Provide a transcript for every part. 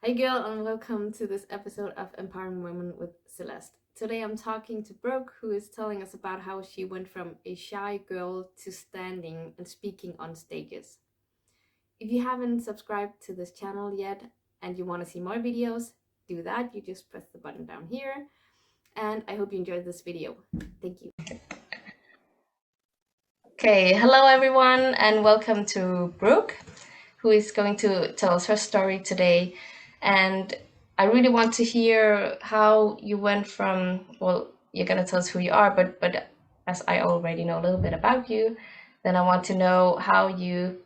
Hi girl and welcome to this episode of Empowering Women with Celeste. Today I'm talking to Brooke, who is telling us about how she went from a shy girl to standing and speaking on stages. If you haven't subscribed to this channel yet and you want to see more videos, do that. You just press the button down here. And I hope you enjoyed this video. Thank you. Okay, hello everyone and welcome to Brooke, who is going to tell us her story today. And I really want to hear how you went from, well, you're going to tell us who you are, but as I already know a little bit about you, then I want to know how you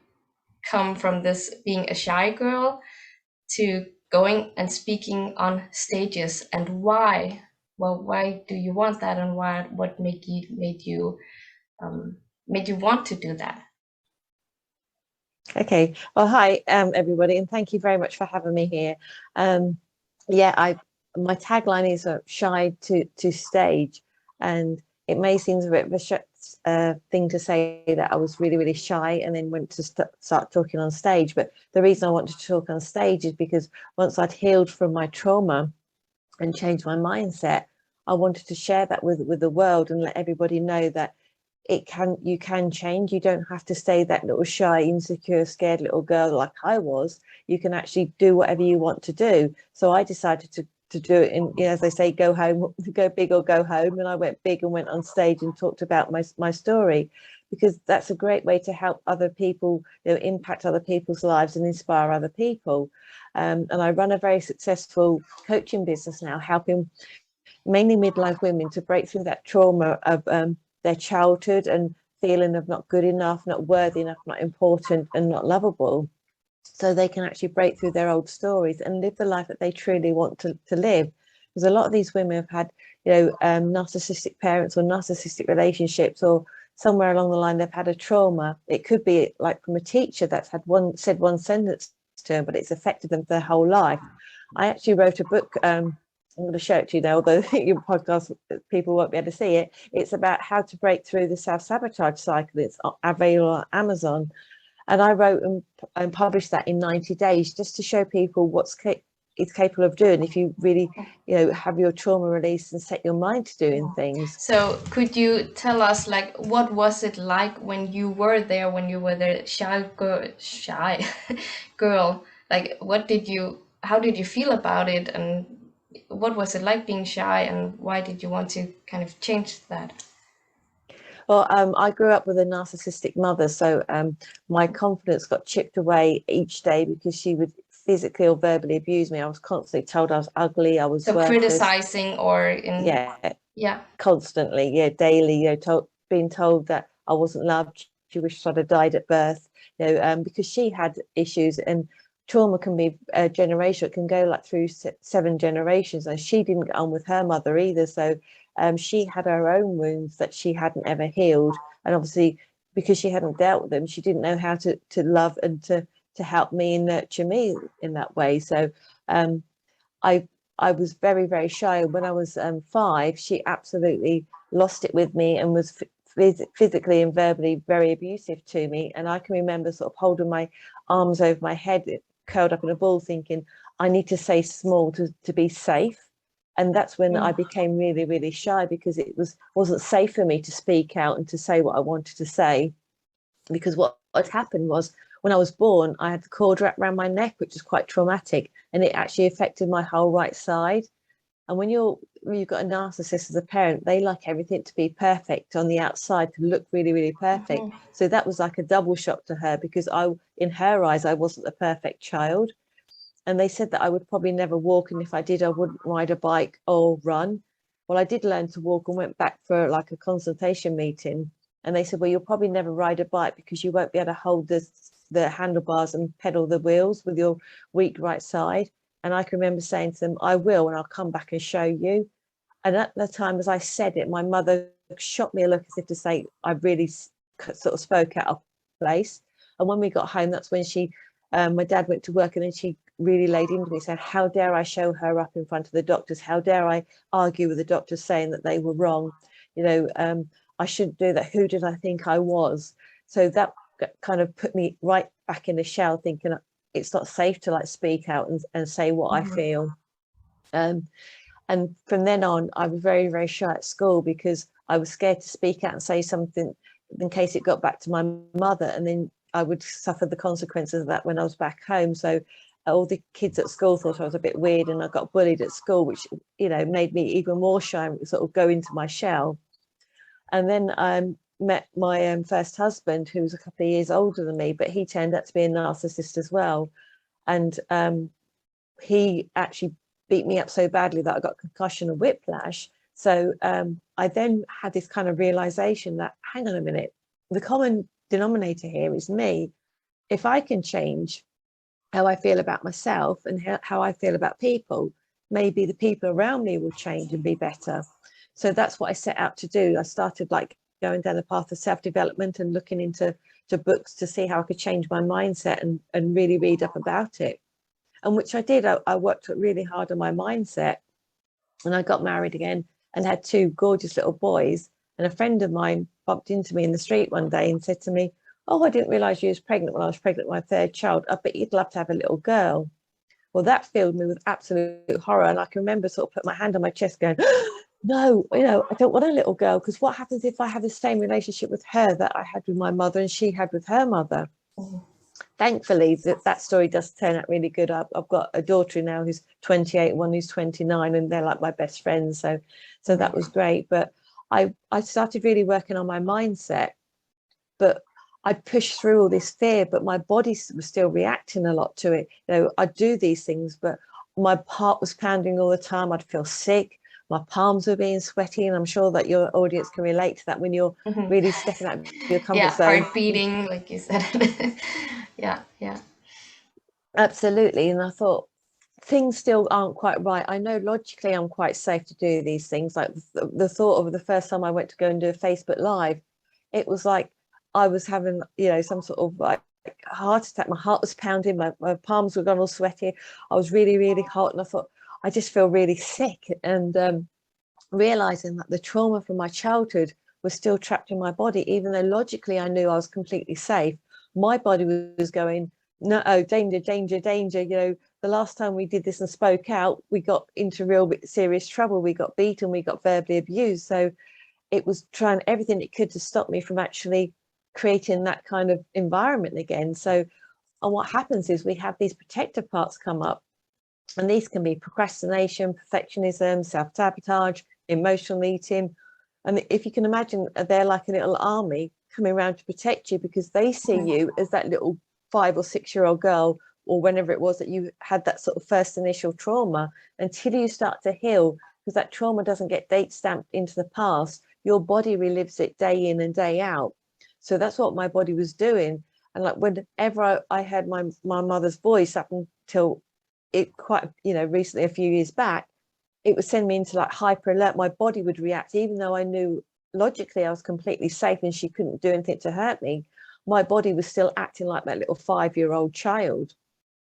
come from this being a shy girl to going and speaking on stages, and why. Well, why do you want that, and what made you want to do that? Okay. Well, hi, everybody, and thank you very much for having me here. My tagline is shy to stage, and it may seem a bit of a thing to say that I was really, really shy and then went to start talking on stage. But the reason I wanted to talk on stage is because once I'd healed from my trauma and changed my mindset, I wanted to share that with the world and let everybody know that you can change. You don't have to stay that little shy, insecure, scared little girl like I was. You can actually do whatever you want to do. So I decided to do it, and as they say, go home, go big or go home. And I went big and went on stage and talked about my story, because that's a great way to help other people, impact other people's lives and inspire other people. And I run a very successful coaching business now, helping mainly midlife women to break through that trauma of their childhood and feeling of not good enough, not worthy enough, not important, and not lovable, so they can actually break through their old stories and live the life that they truly want to live. Because a lot of these women have had, narcissistic parents or narcissistic relationships, or somewhere along the line they've had a trauma. It could be like from a teacher that's had said one sentence to them, but it's affected them for their whole life. I actually wrote a book. I'm going to show it to you now, although your podcast people won't be able to see it. It's about how to break through the self-sabotage cycle. It's available on Amazon. And I wrote and published that in 90 days just to show people it's capable of doing if you really, have your trauma released and set your mind to doing things. So could you tell us, like, what was it like when you were there, when you were the shy girl? Like, how did you feel about it, and what was it like being shy, and why did you want to kind of change that? Well, I grew up with a narcissistic mother, so my confidence got chipped away each day because she would physically or verbally abuse me. I was constantly told I was ugly, I was So worthless. criticizing, or in, Yeah, yeah. constantly, yeah, daily, being told that I wasn't loved. She wished I'd have died at birth, because she had issues, and trauma can be generational. It can go like through 7 generations, and she didn't get on with her mother either. So she had her own wounds that she hadn't ever healed, and obviously because she hadn't dealt with them, she didn't know how to love and to help me and nurture me in that way. So um, I I was very, very shy. When I was 5, she absolutely lost it with me and was physically and verbally very abusive to me. And I can remember sort of holding my arms over my head, curled up in a ball, thinking, I need to stay small to be safe. And that's when I became really, really shy, because wasn't safe for me to speak out and to say what I wanted to say. Because what had happened was, when I was born, I had the cord wrapped around my neck, which is quite traumatic, and it actually affected my whole right side. And when you've got a narcissist as a parent, they like everything to be perfect on the outside, to look really, really perfect. So that was like a double shock to her, because in her eyes, I wasn't a perfect child. And they said that I would probably never walk, and if I did, I wouldn't ride a bike or run. Well, I did learn to walk and went back for like a consultation meeting, and they said, well, you'll probably never ride a bike because you won't be able to hold the handlebars and pedal the wheels with your weak right side. And I can remember saying to them, I will, and I'll come back and show you. And at the time, as I said it, my mother shot me a look as if to say I really sort of spoke out of place. And when we got home, that's when my dad went to work, and then she really laid into me, saying, how dare I show her up in front of the doctors? How dare I argue with the doctors, saying that they were wrong? I shouldn't do that. Who did I think I was? So that kind of put me right back in the shell, thinking, it's not safe to like speak out and say what I feel. And from then on, I was very, very shy at school because I was scared to speak out and say something in case it got back to my mother, and then I would suffer the consequences of that when I was back home. So all the kids at school thought I was a bit weird, and I got bullied at school, which, you know, made me even more shy and sort of go into my shell. And then I met my first husband, who was a couple of years older than me, but he turned out to be a narcissist as well. And he actually beat me up so badly that I got concussion and whiplash. So I then had this kind of realization that, hang on a minute, the common denominator here is me. If I can change how I feel about myself and how I feel about people, maybe the people around me will change and be better. So that's what I set out to do. I started like going down the path of self-development and looking into books to see how I could change my mindset and really read up about it. And which I did. I worked really hard on my mindset, and I got married again and had two gorgeous little boys. And a friend of mine bumped into me in the street one day and said to me, "Oh, I didn't realize you was pregnant when I was pregnant with my third child. I bet you'd love to have a little girl." Well, that filled me with absolute horror. And I can remember sort of put my hand on my chest going, no, you know, I don't want a little girl, because what happens if I have the same relationship with her that I had with my mother and she had with her mother? Thankfully, that story does turn out really good. I've got a daughter now who's 28, one who's 29, and they're like my best friends. So that was great. But I started really working on my mindset, but I pushed through all this fear, but my body was still reacting a lot to it. You know, I'd do these things, but my heart was pounding all the time. I'd feel sick. My palms were being sweaty, and I'm sure that your audience can relate to that when you're really stepping out of your comfort zone. Heart beating, like you said. Yeah. Absolutely. And I thought, things still aren't quite right. I know logically I'm quite safe to do these things. Like the thought of the first time I went to go and do a Facebook Live, it was like I was having, you know, some sort of like heart attack. My heart was pounding, my palms were gone all sweaty. I was really, really hot. And I thought, I just feel really sick. And realizing that the trauma from my childhood was still trapped in my body, even though logically I knew I was completely safe. My body was going, no, oh, danger, danger, danger. You know, the last time we did this and spoke out, we got into real serious trouble. We got beaten, we got verbally abused. So it was trying everything it could to stop me from actually creating that kind of environment again. So, and what happens is we have these protective parts come up, and these can be procrastination, perfectionism, self-sabotage, emotional eating. And if you can imagine, they're like a little army coming around to protect you, because they see you as that little 5 or 6 year old girl, or whenever it was that you had that sort of first initial trauma, until you start to heal, because that trauma doesn't get date stamped into the past. Your body relives it day in and day out. So that's what my body was doing. And like whenever I heard my mother's voice, up until it quite, you know, recently, a few years back, it would send me into like hyper alert. My body would react, even though I knew logically I was completely safe and she couldn't do anything to hurt me. My body was still acting like that little 5-year-old child,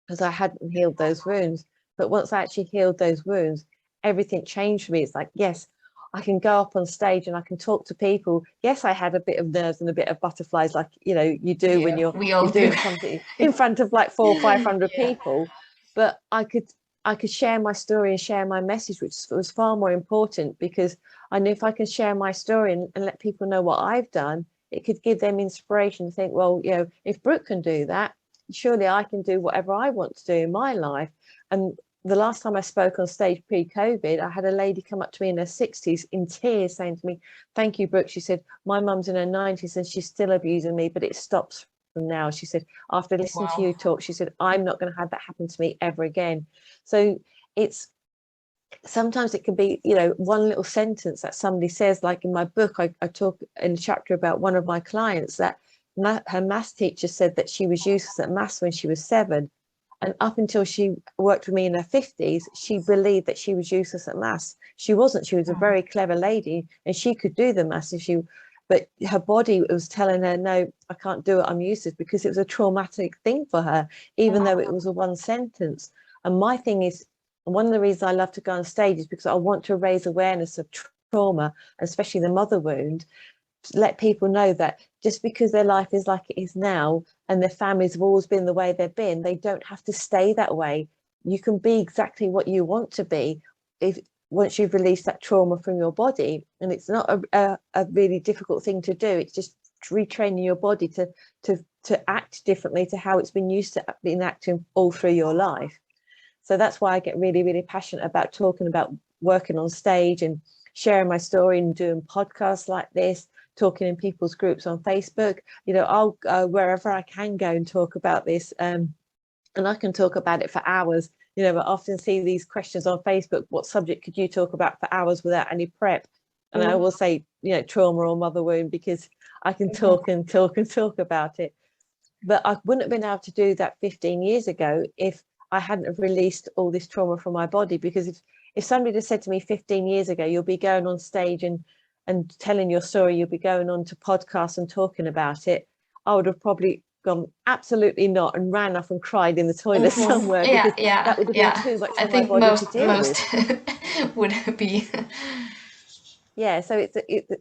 because I hadn't healed those wounds. But once I actually healed those wounds, everything changed for me. It's like, yes, I can go up on stage and I can talk to people. Yes, I had a bit of nerves and a bit of butterflies, like, you know, you do when you're doing something in front of like 400 or 500 people. But I could share my story and share my message, which was far more important, because I knew if I can share my story and let people know what I've done, it could give them inspiration to think, well, you know, if Brooke can do that, surely I can do whatever I want to do in my life. And the last time I spoke on stage pre-COVID, I had a lady come up to me in her 60s in tears saying to me, "Thank you, Brooke." She said, "My mum's in her 90s and she's still abusing me, but it stops from now." She said, "After listening to you talk," she said, "I'm not going to have that happen to me ever again." So it's, sometimes it can be, you know, one little sentence that somebody says. Like in my book, I talk in a chapter about one of my clients that her maths teacher said that she was useless at maths when she was 7. And up until she worked with me in her 50s, she believed that she was useless at maths. She wasn't. She was a very clever lady and she could do the maths if she, but her body was telling her, no, I can't do it, I'm useless, because it was a traumatic thing for her, even though it was a one sentence. And my thing is, one of the reasons I love to go on stage is because I want to raise awareness of trauma, especially the mother wound, let people know that just because their life is like it is now and their families have always been the way they've been, they don't have to stay that way. You can be exactly what you want to be if once you've released that trauma from your body. And it's not a really difficult thing to do. It's just retraining your body to act differently to how it's been used to being acting all through your life. So that's why I get really, really passionate about talking about working on stage and sharing my story and doing podcasts like this, talking in people's groups on Facebook. I'll go wherever I can go and talk about this. And I can talk about it for hours. I often see these questions on Facebook: what subject could you talk about for hours without any prep? And I will say, trauma or mother wound, because I can talk and talk and talk about it. But I wouldn't have been able to do that 15 years ago if I hadn't have released all this trauma from my body. Because if somebody had said to me 15 years ago, you'll be going on stage and telling your story, you'll be going on to podcasts and talking about it, I would have probably gone absolutely not and ran off and cried in the toilet somewhere, because that would have been too much I for my think body to deal most with. would be. Yeah, so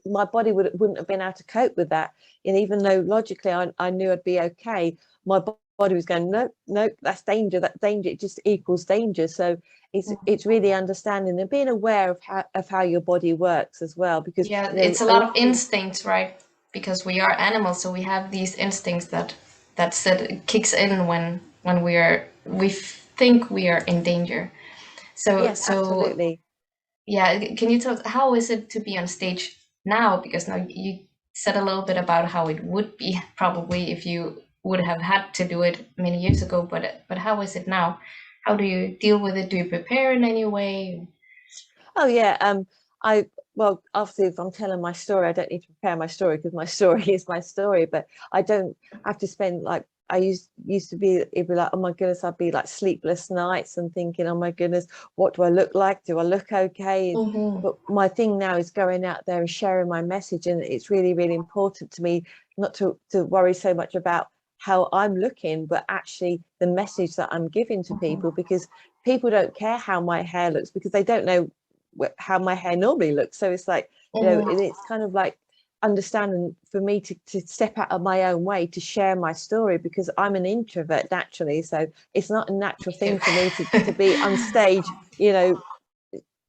my body wouldn't have been able to cope with that. And even though logically I knew I'd be okay, my body was going, no, that's danger, it just equals danger. So it's really understanding and being aware of how your body works as well, because it's a lot of instincts, right? Because we are animals, so we have these instincts that kicks in when we think we are in danger. So yes, absolutely. yeah, can you tell us how is it to be on stage now? Because now you said a little bit about how it would be probably if you would have had to do it many years ago, but how is it now? How do you deal with it? Do you prepare in any way? Oh yeah, well, obviously, if I'm telling my story, I don't need to prepare my story, because my story is my story. But I don't have to spend, like, I used to be, it'd be like, oh my goodness, I'd be like sleepless nights and thinking, oh my goodness, what do I look like? Do I look okay? But my thing now is going out there and sharing my message, and it's really, really important to me not to worry so much about how I'm looking, but actually the message that I'm giving to people, because people don't care how my hair looks, because they don't know how my hair normally looks. So it's like, it's kind of like understanding for me to step out of my own way to share my story, because I'm an introvert naturally. So it's not a natural thing for me to be on stage,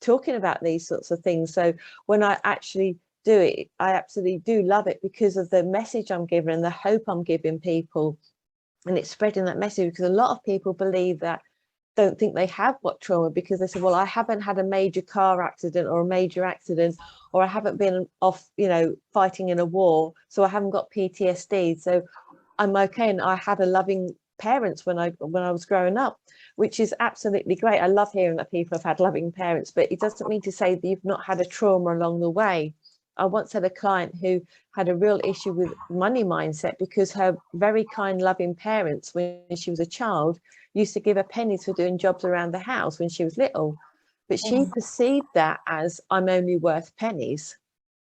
talking about these sorts of things. So when I actually do it, I absolutely do love it, because of the message I'm giving and the hope I'm giving people, and it's spreading that message. Because a lot of people believe that, don't think they have got trauma, because they say, well, I haven't had a major car accident or a major accident, or I haven't been off, fighting in a war, so I haven't got PTSD, so I'm okay. And I had a loving parents when I was growing up, which is absolutely great. I love hearing that people have had loving parents, but it doesn't mean to say that you've not had a trauma along the way. I once had a client who had a real issue with money mindset, because her very kind, loving parents, when she was a child, used to give her pennies for doing jobs around the house when she was little. But she perceived that as, I'm only worth pennies,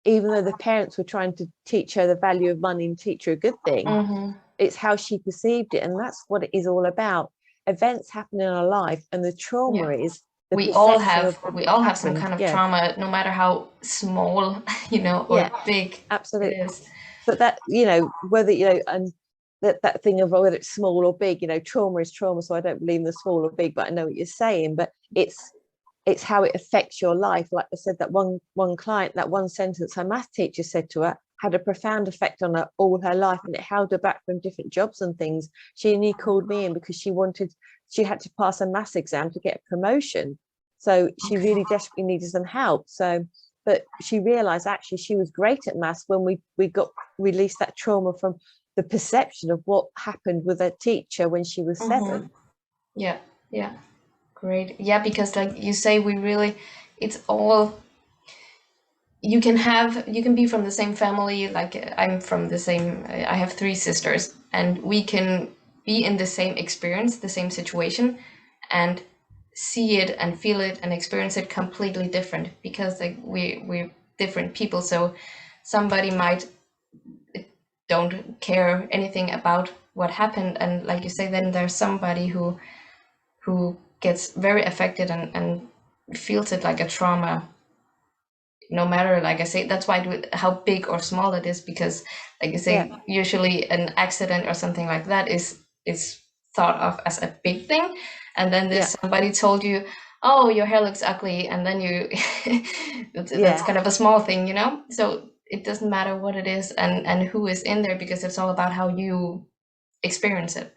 even though the parents were trying to teach her the value of money and teach her a good thing. It's how she perceived it, and that's what it is all about. Events happen in our life, and the trauma is the perception of We all have some happened. kind of Yeah, trauma, no matter how small, or yeah, big it absolutely. is. But that, whether, and that thing of whether it's small or big, trauma is trauma. So I don't believe in the small or big, but I know what you're saying. But it's how it affects your life. Like I said, that one client, that one sentence her math teacher said to her had a profound effect on her all her life, and it held her back from different jobs and things. She only called me in because she had to pass a maths exam to get a promotion. So she really desperately needed some help. So, but she realized actually she was great at maths when we got released that trauma from the perception of what happened with her teacher when she was 7. Yeah, yeah, great. Yeah, because like you say, it's all, you can be from the same family. Like I'm from the same, I have 3 sisters, and we can be in the same experience, the same situation, and see it and feel it and experience it completely different, because like we're different people. So somebody might don't care anything about what happened, and like you say, then there's somebody who gets very affected and feels it like a trauma no matter, like I say, that's why how big or small it is, because like I Yeah, say, usually an accident or something like that is thought of as a big thing, and then yeah, there's somebody told you, oh, your hair looks ugly, and then you that's yeah. kind of a small thing, you know. So it doesn't matter what it is and who is in there, because it's all about how you experience it.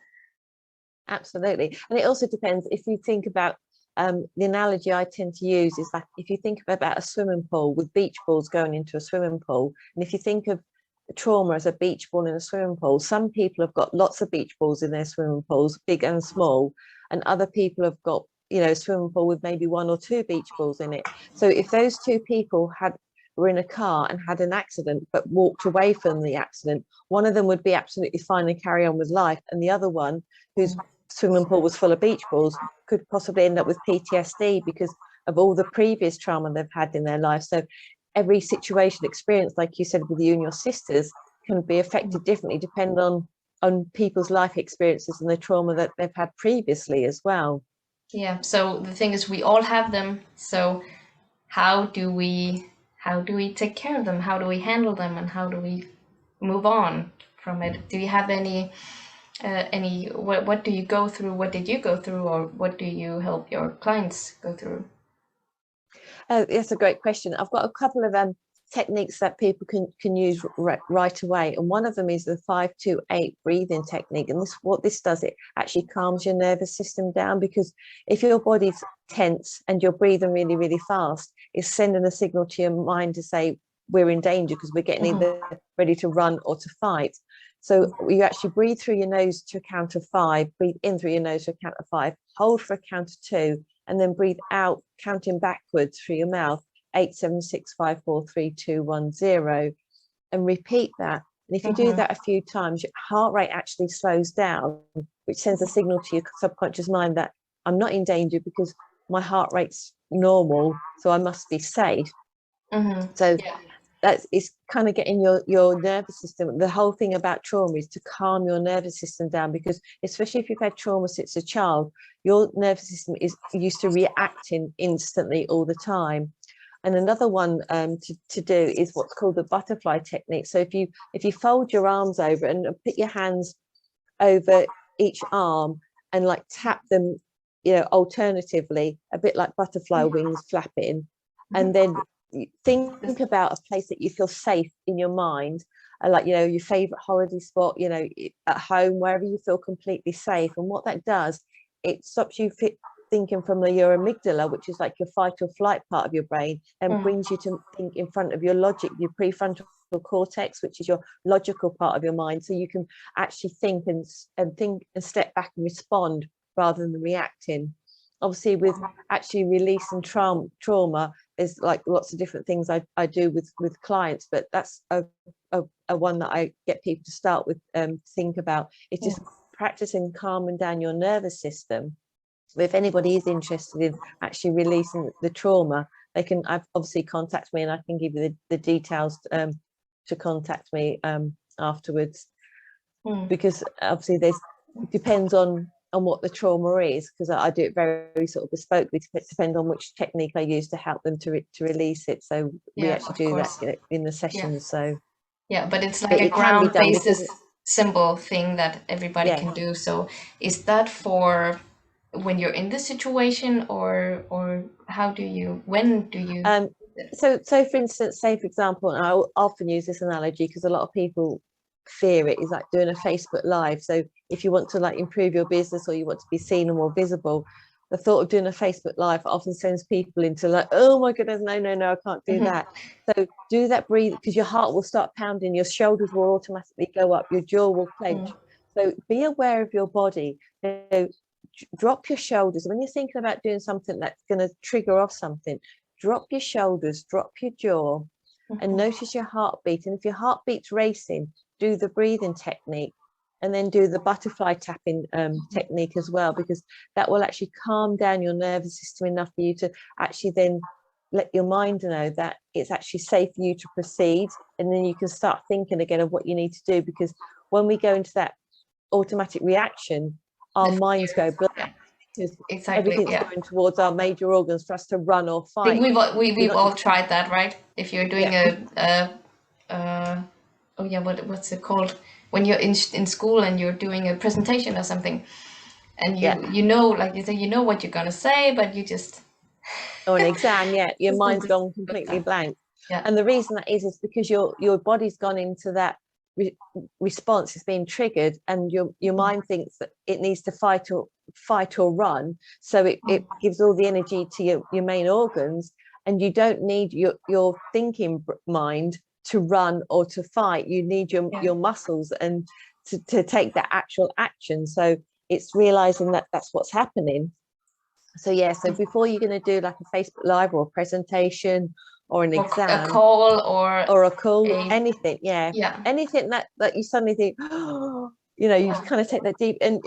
Absolutely. And it also depends if you think about the analogy I tend to use is like if you think about a swimming pool with beach balls going into a swimming pool, and if you think of trauma as a beach ball in a swimming pool, some people have got lots of beach balls in their swimming pools, big and small, and other people have got, you know, a swimming pool with maybe one or two beach balls in it. So if those two people were in a car and had an accident but walked away from the accident, one of them would be absolutely fine and carry on with life, and the other one, who's swimming pool was full of beach balls, could possibly end up with PTSD because of all the previous trauma they've had in their life. So every situation experience, like you said, with you and your sisters, can be affected differently depending on people's life experiences and the trauma that they've had previously as well. Yeah, so the thing is we all have them, so how do we take care of them, how do we handle them, and how do we move on from it? Do you have any what do you go through, what did you go through, or what do you help your clients go through? That's a great question. I've got a couple of techniques that people can use right away, and one of them is the 5-2-8 breathing technique. And what this does, it actually calms your nervous system down, because if your body's tense and you're breathing really, really fast, it's sending a signal to your mind to say we're in danger because we're getting either ready to run or to fight. So you actually breathe through your nose to a count of 5, breathe in through your nose to a count of 5, hold for a count of 2, and then breathe out, counting backwards through your mouth, 8, 7, 6, 5, 4, 3, 2, 1, 0, and repeat that. And if you do that a few times, your heart rate actually slows down, which sends a signal to your subconscious mind that I'm not in danger because my heart rate's normal, so I must be safe. So Yeah. that's, it's kind of getting your nervous system. The whole thing about trauma is to calm your nervous system down, because especially if you've had trauma since a child, your nervous system is used to reacting instantly all the time. And another one to do is what's called the butterfly technique. So if you fold your arms over and put your hands over each arm and like tap them, you know, alternatively, a bit like butterfly wings flapping, and then think about a place that you feel safe in your mind, like, you know, your favorite holiday spot, you know, at home, wherever you feel completely safe. And what that does, it stops you thinking from your amygdala, which is like your fight or flight part of your brain, and brings you to think in front of your logic, your prefrontal cortex, which is your logical part of your mind. So you can actually think and think and step back and respond rather than reacting. Obviously, with actually releasing trauma, there's like lots of different things I do with clients, but that's a one that I get people to start with, think about. It's just practicing calming down your nervous system. If anybody is interested in actually releasing the trauma, they can obviously contact me, and I can give you the details to contact me afterwards, because obviously there's, it depends on what the trauma is, because I do it very sort of bespokely, depend on which technique I use to help them to release it. So we Yeah, actually of do that, course. you know, in the Yeah. sessions. So Yeah, but it's like a it can be ground done because basis simple thing that everybody yeah. can do. So is that for when you're in this situation, or how do you, when do you Um, do this? so for instance, say for example, and I often use this analogy because a lot of people fear it, is like doing a Facebook Live. So if you want to like improve your business or you want to be seen and more visible, the thought of doing a Facebook Live often sends people into like, oh my goodness, no, I can't do that. So do that, breathe, because your heart will start pounding, your shoulders will automatically go up, your jaw will clench. So be aware of your body. You know, drop your shoulders when you're thinking about doing something that's going to trigger off something. Drop your shoulders, drop your jaw, and notice your heartbeat. And if your heartbeat's racing, do the breathing technique, and then do the butterfly tapping technique as well, because that will actually calm down your nervous system enough for you to actually then let your mind know that it's actually safe for you to proceed. And then you can start thinking again of what you need to do, because when we go into that automatic reaction, our The minds fear. go blank. Yeah. Because exactly. everything's Yeah. going towards our major organs for us to run or I think fight. we've all tried that, right? If you're doing Yeah, oh yeah, what's it called? When you're in school and you're doing a presentation or something, and yeah. you know, like you say, you know what you're gonna say, but you just Or an exam, yeah, your just need mind's to gone put completely that. blank. Yeah. And the reason that is because your body's gone into that response is being triggered, and your mind thinks that it needs to fight or run. So it gives all the energy to your main organs, and you don't need your thinking mind to run or to fight. You need your muscles and to take that actual action. So it's realizing that that's what's happening. So yeah, so before you're going to do like a Facebook Live or a presentation or an Or a exam call or or a call, a anything, yeah, yeah. anything that you suddenly think, oh, you know, you Yeah. kind of take that deep, and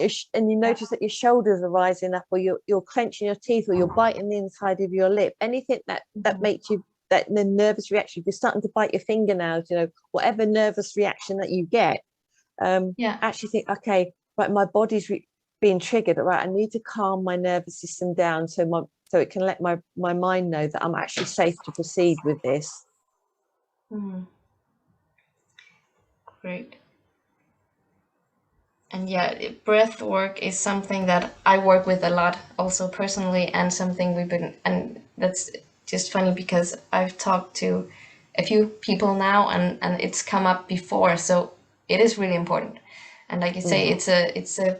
you notice that your shoulders are rising up, or you're clenching your teeth, or you're biting the inside of your lip. Anything that makes you, that the nervous reaction, if you're starting to bite your fingernails, you know, whatever nervous reaction that you get, Yeah. actually think, okay, right, my body's being triggered, right, I need to calm my nervous system down so it can let my mind know that I'm actually safe to proceed with this. Great. And yeah, breath work is something that I work with a lot also personally, and something and that's just funny because I've talked to a few people now, and it's come up before, so it is really important. And like you say, it's a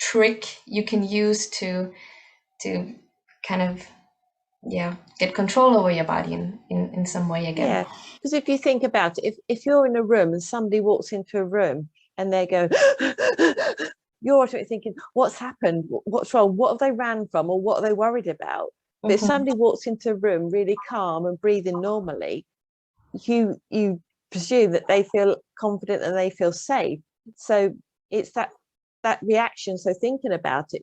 trick you can use to kind of, yeah, get control over your body in some way again. Yeah, because if you think about it, if you're in a room and somebody walks into a room and they go, you're automatically thinking, what's happened? What's wrong? What have they ran from, or what are they worried about? But if Mm-hmm. somebody walks into a room really calm and breathing normally, you presume that they feel confident and they feel safe. So it's that reaction. So thinking about it,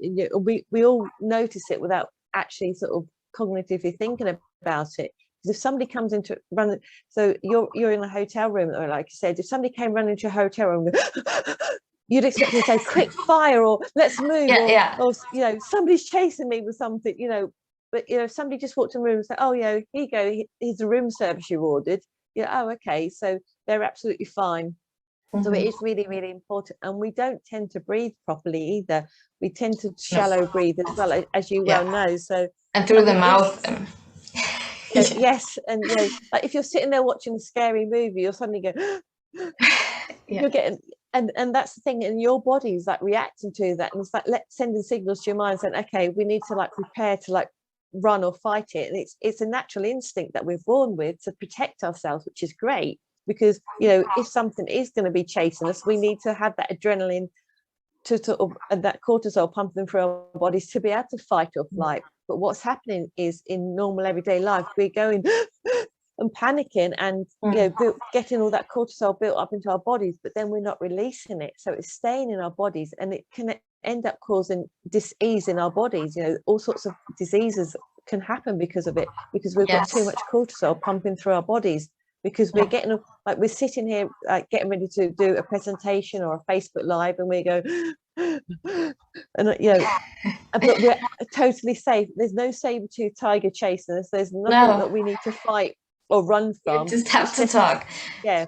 we all notice it without actually sort of cognitively thinking about it. Because if somebody comes into run, so you're in a hotel room, or like you said, if somebody came running into a hotel room, you'd expect to say quick fire, or let's move, Yeah, yeah. or you know, somebody's chasing me with something, you know. But you know, if somebody just walked in the room and said, oh yeah, here you go, here's the room service you ordered, yeah, oh okay, so they're absolutely fine. So it Mm-hmm. is really, really important. And we don't tend to breathe properly either. We tend to No. shallow breathe as well, as you well Yeah. know. So And through I the mean, it's, mouth. you know, yes, and you know, like if you're sitting there watching a scary movie, you'll suddenly go, Yeah. you're getting, and that's the thing, and your body's like reacting to that, and it's like sending signals to your mind saying, okay, we need to like prepare to like run or fight it. And it's a natural instinct that we're born with to protect ourselves, which is great, because you know, if something is going to be chasing us, we need to have that adrenaline to sort of, and that cortisol pumping through our bodies to be able to fight or flight. But what's happening is in normal everyday life, we're going and panicking, and you know, getting all that cortisol built up into our bodies, but then we're not releasing it, so it's staying in our bodies, and it can end up causing dis-ease in our bodies. You know, all sorts of diseases can happen because of it, because we've got too Yes. much cortisol pumping through our bodies, because we're Yeah. getting, like we're sitting here like getting ready to do a presentation or a Facebook Live, and we go and you know, but we're totally safe. There's no saber-tooth tiger chasing us. There's nothing No, that we need to fight or run you from. just have It's to just, talk. yeah,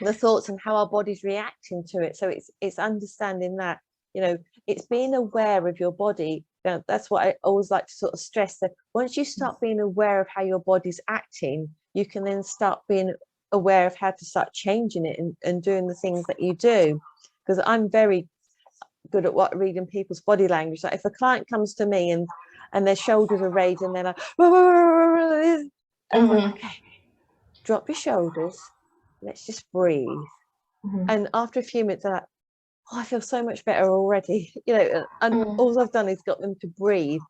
the thoughts and how our body's reacting to it. So it's understanding that, you know, it's being aware of your body. Now, that's what I always like to sort of stress, that once you start being aware of how your body's acting, you can then start being aware of how to start changing it, and doing the things that you do. Because I'm very good at what reading people's body language. Like if a client comes to me and their shoulders are raised and they're like, and I'm like, Mm-hmm. okay, drop your shoulders, let's just breathe. Mm-hmm. And after a few minutes, they're like, oh, I feel so much better already. You know, and Mm-hmm. all I've done is got them to breathe,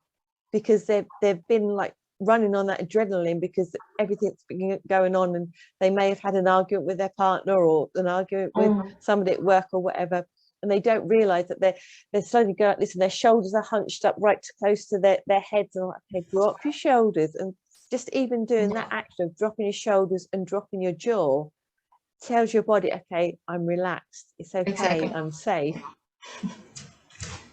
because they've been like running on that adrenaline, because everything's been going on, and they may have had an argument with their partner, or an argument with somebody at work or whatever, and they don't realize that they're slowly going, listen, their shoulders are hunched up right close to their heads, and like, okay, drop your shoulders. And just even doing that action of dropping your shoulders and dropping your jaw tells your body, okay, I'm relaxed, it's okay, Exactly. I'm safe.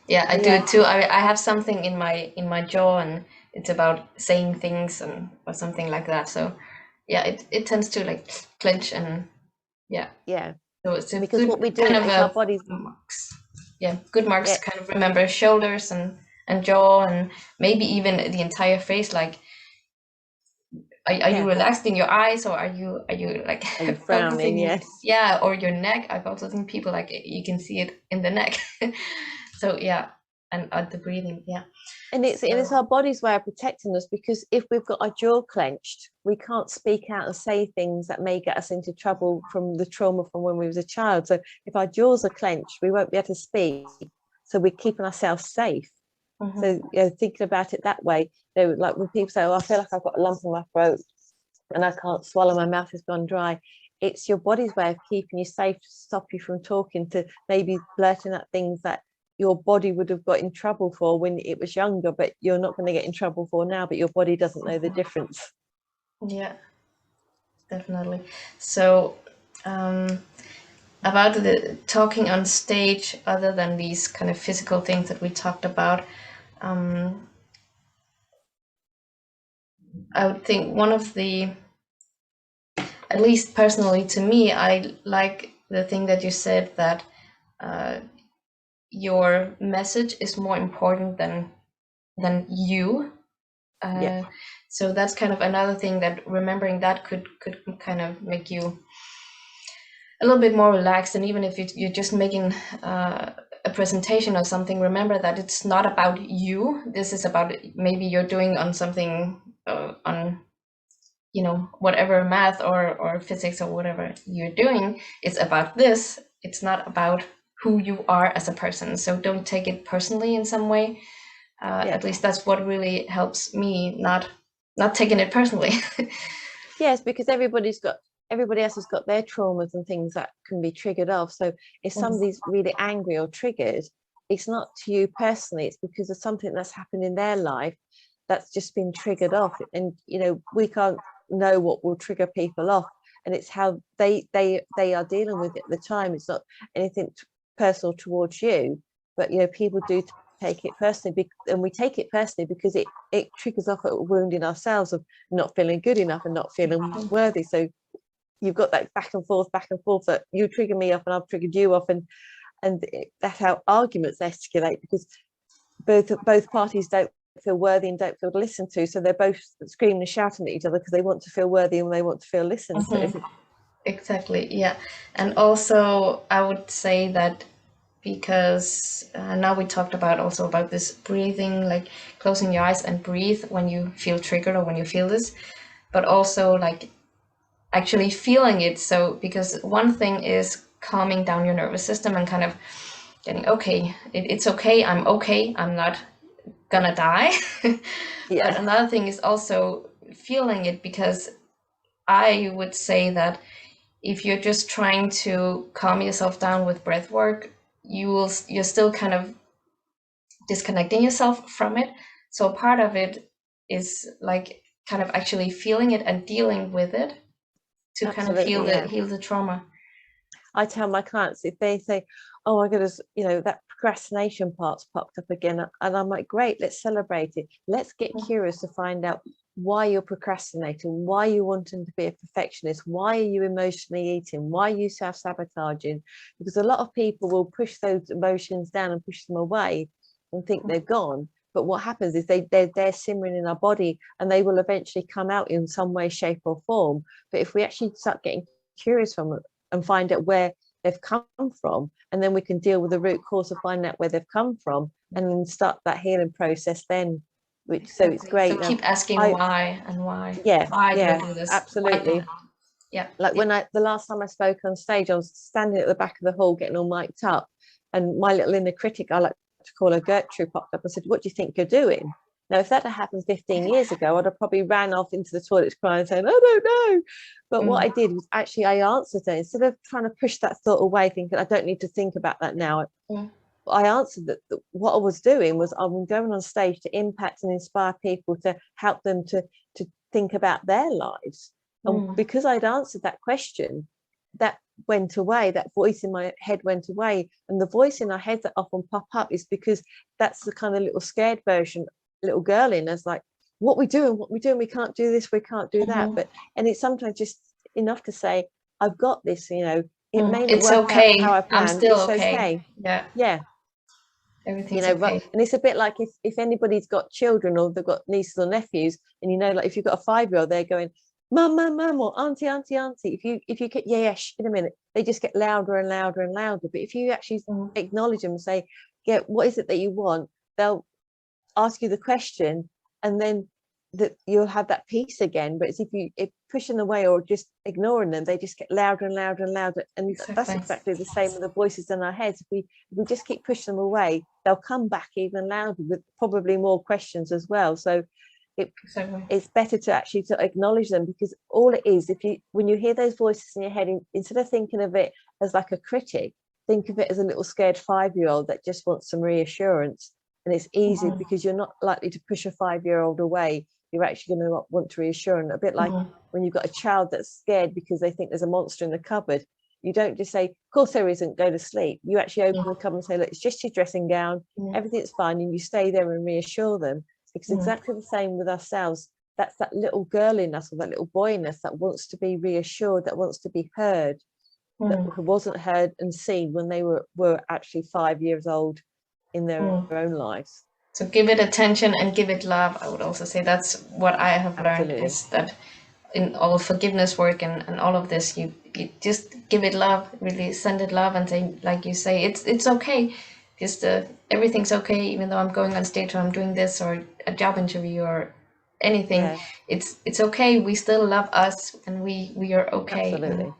Yeah, I do Yeah, it too. I have something in my jaw, and it's about saying things and or something like that. So yeah, it tends to like clench, and yeah. yeah. So it's a Because good what we do kind of is our a bodies, marks. Yeah, good marks yeah, to kind of remember shoulders and jaw, and maybe even the entire face. Like, are you yeah. relaxed in your eyes, or are you like Are you frowning? focusing? Yes. Yeah, or your neck. I've also seen people like you can see it in the neck. So yeah, and the breathing. Yeah. And it's So our body's way of protecting us, because if we've got our jaw clenched, we can't speak out and say things that may get us into trouble from the trauma from when we was a child. So if our jaws are clenched, we won't be able to speak. So we're keeping ourselves safe. mhm, So thinking about it that way, like when people say, "Oh, I feel like I've got a lump in my throat and I can't swallow, my mouth has gone dry," it's your body's way of keeping you safe to stop you from talking, to maybe blurting out things that your body would have got in trouble for when it was younger, but you're not going to get in trouble for now, but your body doesn't know the difference. yeah, definitely. So about the talking on stage, other than these kind of physical things that we talked about, um, I would think one of the, at least personally to me, I like the thing that you said that uh, your message is more important than you. Yeah, Uh, so that's kind of another thing that remembering that could kind of make you a little bit more relaxed. And even if you're just making a presentation or something, remember that it's not about you. This is about maybe you're doing on something on whatever math or physics or whatever you're doing. It's about this. It's not about who you are as a person. So don't take it personally in some way. yeah. At least that's what really helps me, not taking it personally. Yes, because everybody else has got their traumas and things that can be triggered off. So if somebody's really angry or triggered, it's not to you personally, it's because of something that's happened in their life that's just been triggered off. And we can't know what will trigger people off, and it's how they are dealing with it at the time. It's not anything personal towards you, but people do take it personally, and we take it personally because it triggers off a wound in ourselves of not feeling good enough and not feeling worthy. So you've got that back and forth that you trigger me off and I've triggered you off, and that's how arguments escalate, because both parties don't feel worthy and don't feel listened to, so they're both screaming and shouting at each other because they want to feel worthy and they want to feel listened to. Mhm. Exactly, yeah. And also, I would say that because now we talked about also about this breathing, like closing your eyes and breathe when you feel triggered or when you feel this, but also like actually feeling it. So, because one thing is calming down your nervous system and kind of getting, okay, it's okay, I'm not gonna die. But Yeah, another thing is also feeling it, because I would say that if you're just trying to calm yourself down with breath work, you're still kind of disconnecting yourself from it. So part of it is like kind of actually feeling it and dealing with it to kind of absolutely, yeah. heal the trauma. I tell my clients, if they say, "Oh my goodness, that procrastination part's popped up again," and I'm like, "Great, let's celebrate it. Let's get curious to find out why you're procrastinating, why you wanting to be a perfectionist, why are you emotionally eating, why are you self-sabotaging?" Because a lot of people will push those emotions down and push them away and think they're gone. But what happens is they're simmering in our body, and they will eventually come out in some way, shape, or form. But if we actually start getting curious from it and find out where they've come from, and then we can deal with the root cause of finding out where they've come from, and then start that healing process then, which, so it's Exactly. So great. Now keep asking I why and why. Yeah, Why do I yeah, do this? Why did I? absolutely. Yeah. Like Yeah. when the last time I spoke on stage, I was standing at the back of the hall getting all mic'd up, and my little inner critic, I like to call her Gertrude, popped up and said, "What do you think you're doing?" Now, if that had happened 15 years ago, I'd have probably ran off into the toilets crying, saying, "I don't know." But what I Mm. did was actually I answered her instead of trying to push that thought away, thinking I don't need to think about that now. Mm. I answered that what I was doing was I'm going on stage to impact and inspire people, to help them to think about their lives. And Mm. because I'd answered that question, that went away. That voice in my head went away. And the voice in our head that often pop up is because that's the kind of little scared version, little girl in us, like, what we doing, we can't do this, we can't do that. But and it's sometimes just enough to say, I've got this, it may not It's work out okay. how I I'm planned. still It's okay. okay. Yeah, Yeah. everything's But okay. and it's a bit like if anybody's got children or they've got nieces or nephews, and like if you've got a 5-year-old, they're going, mum, mum, mum, or auntie, auntie, auntie. If you get in a minute, they just get louder and louder and louder. But if you actually acknowledge them and say, yeah, what is it that you want, they'll ask you the question, and then that you'll have that peace again. But it's if pushing away or just ignoring them, they just get louder and louder and louder. And that's exactly the same with the voices in our heads. If we just keep pushing them away, they'll come back even louder with probably more questions as well. So it's better to actually to acknowledge them, because all it is, when you hear those voices in your head, instead of thinking of it as like a critic, think of it as a little scared 5-year-old that just wants some reassurance. And it's easy because you're not likely to push a 5-year-old away. You're actually going to want to reassure them. A bit like when you've got a child that's scared because they think there's a monster in the cupboard. You don't just say, of course there isn't, go to sleep. You actually open the cupboard and say, look, it's just your dressing gown, everything's fine. And you stay there and reassure them. It's exactly the same with ourselves. That's that little girl in us, or that little boy in us, that wants to be reassured, that wants to be heard, that wasn't heard and seen when they were actually 5 years old in their own lives. So give it attention and give it love. I would also say that's what I have learned, is that in all forgiveness work and all of this, you just give it love, really send it love, and say, like you say, it's okay. Just everything's okay, even though I'm going on stage or I'm doing this or a job interview or anything. Yeah. It's okay. We still love us, and we are okay. Absolutely. And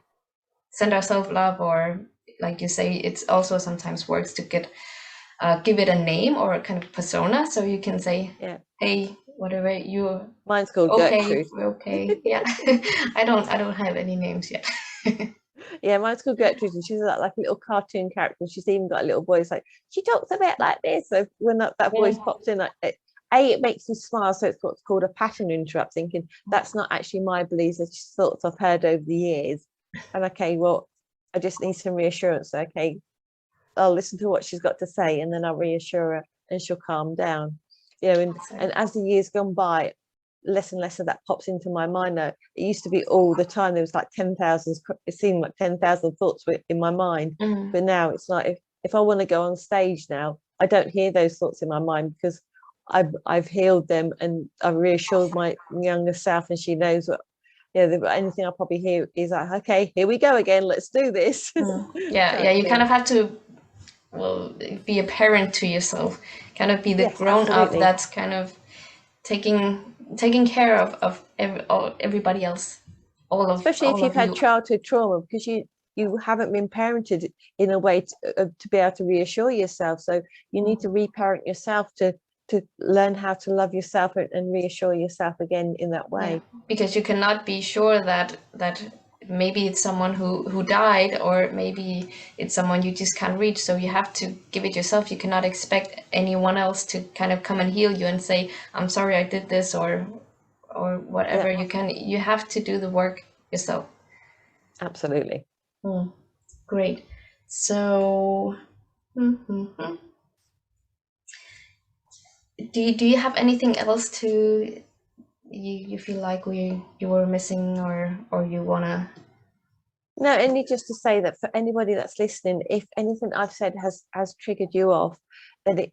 send ourselves love, or like you say, it's also sometimes works to give it a name or a kind of persona, so you can say, hey, whatever, you mine's called okay, Gertrude. we're okay. Yeah. I don't have any names yet. Yeah, mine's called Gertrude, and she's like a little cartoon character, and she's even got a little voice, like she talks a bit like this. So when that voice pops in, it makes me smile. So it's what's called a pattern interrupt, thinking that's not actually my beliefs, it's just thoughts I've heard over the years. And okay, well, I just need some reassurance. Okay, I'll listen to what she's got to say, and then I'll reassure her, and she'll calm down. And as the years gone by, less and less of that pops into my mind now. It used to be all the time. There was like 10,000, it seemed like 10,000 thoughts were in my mind. But now it's like, if I want to go on stage now, I don't hear those thoughts in my mind, because I've healed them, and I've reassured my younger self, and she knows what, anything I'll probably hear is like, okay, here we go again, let's do this. Yeah, you kind of have to, be a parent to yourself, kind of be the grown up that's kind of taking care of everybody else, especially if you've had childhood trauma, because you haven't been parented in a way to be able to reassure yourself. So you need to reparent yourself to learn how to love yourself and reassure yourself again in that way. Because you cannot be sure that maybe it's someone who died, or maybe it's someone you just can't reach, so you have to give it yourself. You cannot expect anyone else to kind of come and heal you and say, I'm sorry I did this, or whatever. You have to do the work yourself. Absolutely. Great. So do you have anything else to you feel like you were missing, or you wanna? No, only just to say that for anybody that's listening, if anything I've said has triggered you off, then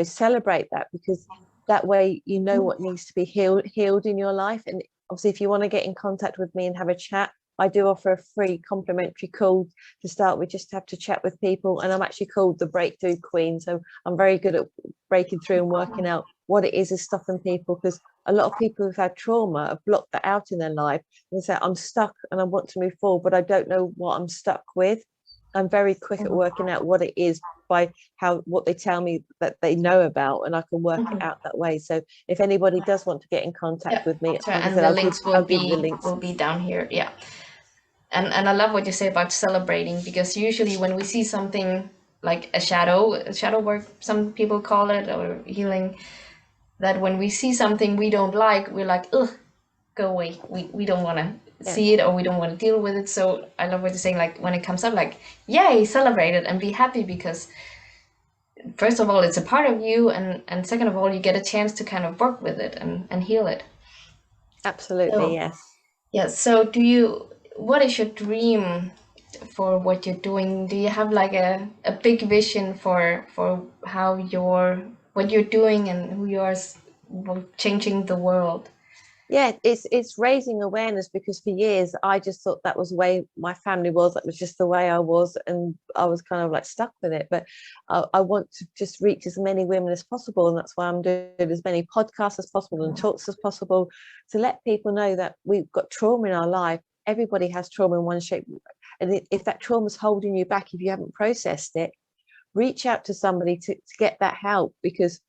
celebrate that, because that way what needs to be healed in your life. And obviously, if you want to get in contact with me and have a chat, I do offer a free complimentary call to start with, just to have to chat with people. And I'm actually called the Breakthrough Queen, so I'm very good at breaking through and working out what it is stopping people, because a lot of people who've had trauma have blocked that out in their life, and say, I'm stuck and I want to move forward, but I don't know what I'm stuck with. I'm very quick at working out what it is by what they tell me that they know about, and I can work it out that way. So if anybody does want to get in contact with me, right. And the links will be down here. Yeah. And I love what you say about celebrating, because usually when we see something like a shadow work, some people call it, or healing, that when we see something we don't like, we're like, ugh, go away. We don't want to see it, or we don't want to deal with it. So I love what you're saying. Like when it comes up, like yay, celebrate it and be happy, because first of all, it's a part of you, and second of all, you get a chance to kind of work with it and heal it. Absolutely, So yes. yeah. So what is your dream for what you're doing? Do you have like a big vision for how what you're doing and who you are changing the world? Yeah, it's raising awareness, because for years I just thought that was the way my family was, that was just the way I was, and I was kind of like stuck with it. But I want to just reach as many women as possible, and that's why I'm doing as many podcasts as possible and talks as possible, to let people know that we've got trauma in our life. Everybody has trauma in one shape, and if that trauma is holding you back, if you haven't processed it, reach out to somebody to get that help, because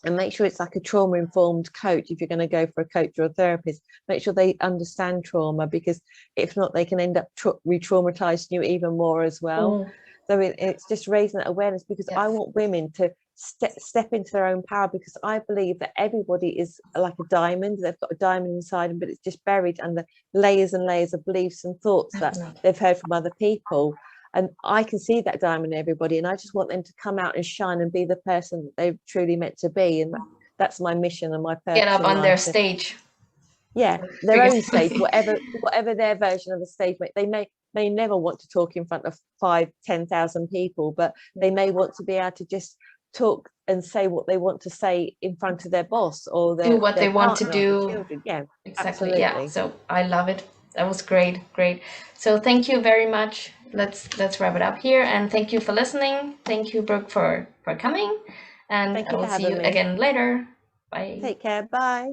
and make sure it's like a trauma informed coach. If you're going to go for a coach or a therapist, make sure they understand trauma, because if not, they can end up re-traumatizing you even more as well. Mm, So it's just raising that awareness, because I yes. want women to step into their own power, because I believe that everybody is like a diamond. They've got a diamond inside them, but it's just buried under layers and layers of beliefs and thoughts that Definitely. they've heard from other people. And I can see that diamond in everybody, and I just want them to come out and shine and be the person that they're truly meant to be. And that's my mission and my Get purpose up in on life. their stage. Yeah, their Figure. own stage, whatever their version of a stage. They may never want to talk in front of 5,000-10,000 people, but they may want to be able to just talk and say what they want to say in front of their boss or Do what they their want to partner or their do. children. Yeah, Exactly. Yeah. absolutely. So I love it. That was great. Great. So thank you very much. Let's wrap it up here, and thank you for listening. Thank you, Brooke, for coming, and Thank I you for will see you having me. again later. Bye. Take care. Bye.